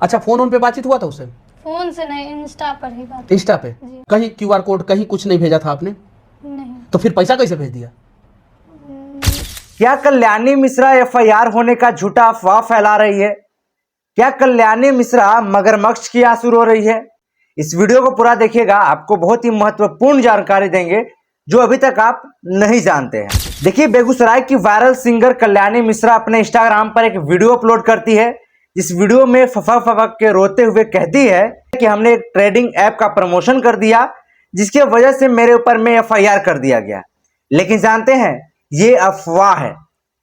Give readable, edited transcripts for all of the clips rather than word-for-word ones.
अच्छा, फोन पे बातचीत हुआ था उससे? फोन से नहीं, इंस्टा पर ही बात। इंस्टा पे? कहीं क्यूआर कोड कहीं कुछ नहीं भेजा था आपने? नहीं। तो फिर पैसा कैसे भेज दिया? क्या कल्याणी मिश्रा एफआईआर होने का झूठा अफवाह फैला रही है? क्या कल्याणी मिश्रा मगरमच्छ की आंसू रो रही है? इस वीडियो को पूरा देखिएगा, आपको बहुत ही महत्वपूर्ण जानकारी देंगे जो अभी तक आप नहीं जानते हैं। देखिए, बेगूसराय की वायरल सिंगर कल्याणी मिश्रा अपने इंस्टाग्राम पर एक वीडियो अपलोड करती है। इस वीडियो में फफक फफक के रोते हुए कहती है कि हमने एक ट्रेडिंग ऐप का प्रमोशन कर दिया जिसकी वजह से मेरे ऊपर में एफआईआर कर दिया गया। लेकिन जानते हैं, ये अफवाह है,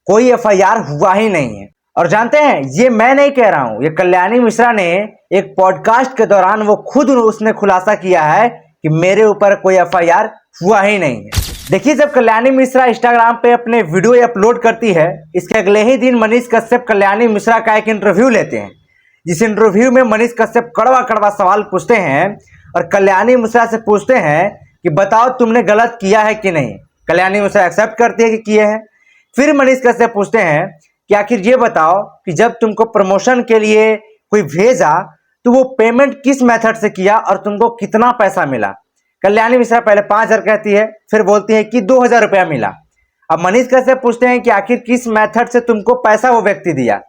कोई एफआईआर हुआ ही नहीं है। और जानते हैं, ये मैं नहीं कह रहा हूं, ये कल्याणी मिश्रा ने एक पॉडकास्ट के दौरान वो खुद उसने खुलासा किया है कि मेरे ऊपर कोई एफआईआर हुआ ही नहीं है। देखिए, जब कल्याणी मिश्रा इंस्टाग्राम पे अपने वीडियो अपलोड करती है, इसके अगले ही दिन मनीष कश्यप कल्याणी मिश्रा का एक इंटरव्यू लेते हैं, जिस इंटरव्यू में मनीष कश्यप कड़वा कड़वा सवाल पूछते हैं और कल्याणी मिश्रा से पूछते हैं कि बताओ तुमने गलत किया है कि नहीं। कल्याणी मिश्रा एक्सेप्ट करती है कि किए हैं। फिर मनीष कश्यप पूछते हैं कि आखिर ये बताओ कि जब तुमको प्रमोशन के लिए कोई भेजा तो वो पेमेंट किस मेथड से किया और तुमको कितना पैसा मिला। कल्याणी मिश्रा पहले 5,000 कहती है, फिर बोलती है कि 2,000 रुपया मिला। अब मनीष कश्यप पूछते हैं कि आखिर किस मेथड से तुमको पैसा वो व्यक्ति दिया,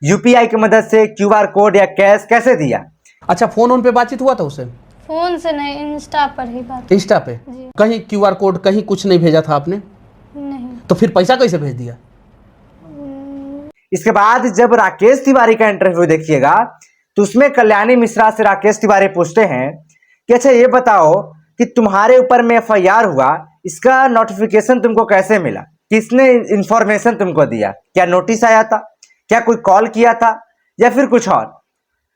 यूपीआई की मदद से, क्यूआर कोड या कैश, कैसे दिया। अच्छा, फोन पे बातचीत हुआ था उससे? फोन से नहीं, इंस्टा पर ही बात। इंस्टा पे? कहीं क्यूआर कोड कहीं कुछ नहीं भेजा था आपने? नहीं। तो फिर पैसा कैसे भेज दिया? इसके बाद जब राकेश तिवारी का इंटरव्यू देखिएगा तो उसमें कल्याणी मिश्रा से राकेश तिवारी पूछते हैं कि अच्छा ये बताओ कि तुम्हारे ऊपर में एफआईआर हुआ, इसका नोटिफिकेशन तुमको कैसे मिला, किसने इंफॉर्मेशन तुमको दिया, क्या नोटिस आया था, क्या कोई कॉल किया था या फिर कुछ और।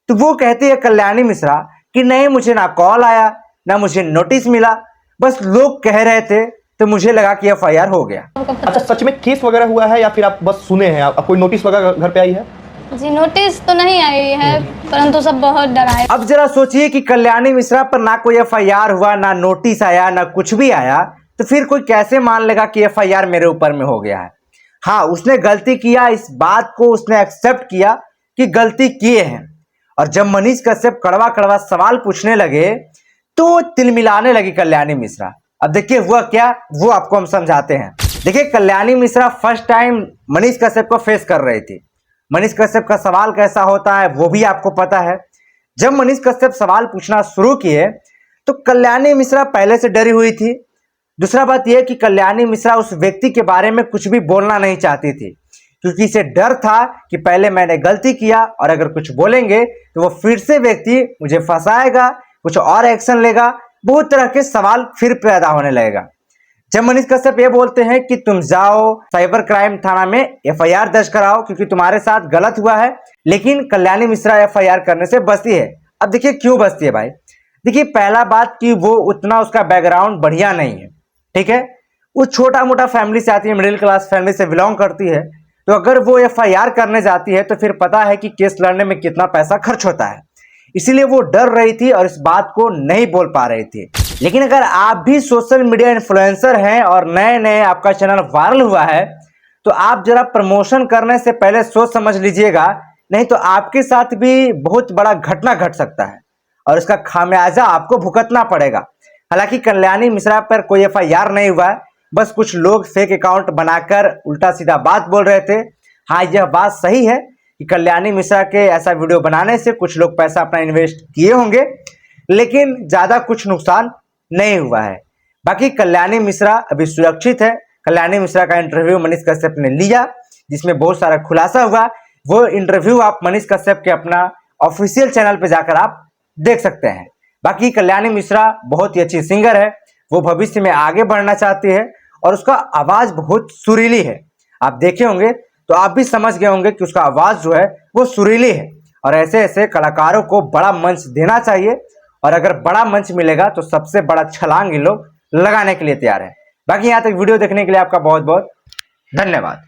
तो वो कहती है कल्याणी मिश्रा कि नहीं, मुझे ना कॉल आया ना मुझे नोटिस मिला, बस लोग कह रहे थे तो मुझे लगा कि एफआईआर हो गया। अच्छा, सच में केस वगैरह हुआ है या फिर आप बस सुने हैं? आप कोई नोटिस वगैरह घर पे आई है? जी, नोटिस तो नहीं आई है, परंतु सब बहुत डराए। अब जरा सोचिए कि कल्याणी मिश्रा पर ना कोई एफआईआर हुआ, ना नोटिस आया, ना कुछ भी आया, तो फिर कोई कैसे मान लेगा कि एफआईआर मेरे ऊपर में हो गया है। हाँ, उसने गलती किया, इस बात को उसने एक्सेप्ट किया कि गलती किए हैं। और जब मनीष कश्यप कड़वा कड़वा सवाल पूछने लगे तो तिलमिलाने लगी कल्याणी मिश्रा। अब देखिए हुआ क्या, वो आपको हम समझाते हैं। देखिए, कल्याणी मिश्रा फर्स्ट टाइम मनीष कश्यप को फेस कर रही थी। मनीष कश्यप का सवाल कैसा होता है वो भी आपको पता है। जब मनीष कश्यप सवाल पूछना शुरू किए तो कल्याणी मिश्रा पहले से डरी हुई थी। दूसरा बात यह कि कल्याणी मिश्रा उस व्यक्ति के बारे में कुछ भी बोलना नहीं चाहती थी, क्योंकि इसे डर था कि पहले मैंने गलती किया और अगर कुछ बोलेंगे तो वो फिर से व्यक्ति मुझे फंसाएगा, कुछ और एक्शन लेगा, बहुत तरह के सवाल फिर पैदा होने लगेगा। जब मनीष कश्यप ये बोलते हैं कि तुम जाओ साइबर क्राइम थाना में एफआईआर दर्ज कराओ क्योंकि तुम्हारे साथ गलत हुआ है, लेकिन कल्याणी मिश्रा एफआईआर करने से बचती है। अब देखिए क्यों बचती है भाई। देखिए, पहला बात कि वो उतना उसका बैकग्राउंड बढ़िया नहीं है, ठीक है। वो छोटा मोटा फैमिली से आती है, मिडिल क्लास फैमिली से बिलोंग करती है, तो अगर वो एफआईआर करने जाती है तो फिर पता है कि केस लड़ने में कितना पैसा खर्च होता है। इसीलिए वो डर रही थी और इस बात को नहीं बोल पा रही थी। लेकिन अगर आप भी सोशल मीडिया इन्फ्लुएंसर हैं और नए नए आपका चैनल वायरल हुआ है तो आप जरा प्रमोशन करने से पहले सोच समझ लीजिएगा, नहीं तो आपके साथ भी बहुत बड़ा घटना घट सकता है और इसका खामियाजा आपको भुगतना पड़ेगा। हालांकि कल्याणी मिश्रा पर कोई एफआईआर नहीं हुआ है, बस कुछ लोग फेक अकाउंट बनाकर उल्टा सीधा बात बोल रहे थे। हाँ, यह बात सही है कि कल्याणी मिश्रा के ऐसा वीडियो बनाने से कुछ लोग पैसा अपना इन्वेस्ट किए होंगे, लेकिन ज्यादा कुछ नुकसान नहीं हुआ है। बाकी कल्याणी मिश्रा अभी सुरक्षित है। कल्याणी मिश्रा का इंटरव्यू मनीष कश्यप ने लिया जिसमें बहुत सारा खुलासा हुआ। वो इंटरव्यू आप मनीष कश्यप के अपना ऑफिशियल चैनल पे जाकर आप देख सकते हैं। बाकी कल्याणी मिश्रा बहुत ही अच्छी सिंगर है, वो भविष्य में आगे बढ़ना चाहती है और उसका आवाज बहुत सुरीली है। आप देखे होंगे तो आप भी समझ गए होंगे कि उसका आवाज जो है वो सुरीली है और ऐसे ऐसे कलाकारों को बड़ा मंच देना चाहिए और अगर बड़ा मंच मिलेगा तो सबसे बड़ा छलांग ये लोग लगाने के लिए तैयार है। बाकी यहाँ तक वीडियो देखने के लिए आपका बहुत बहुत धन्यवाद।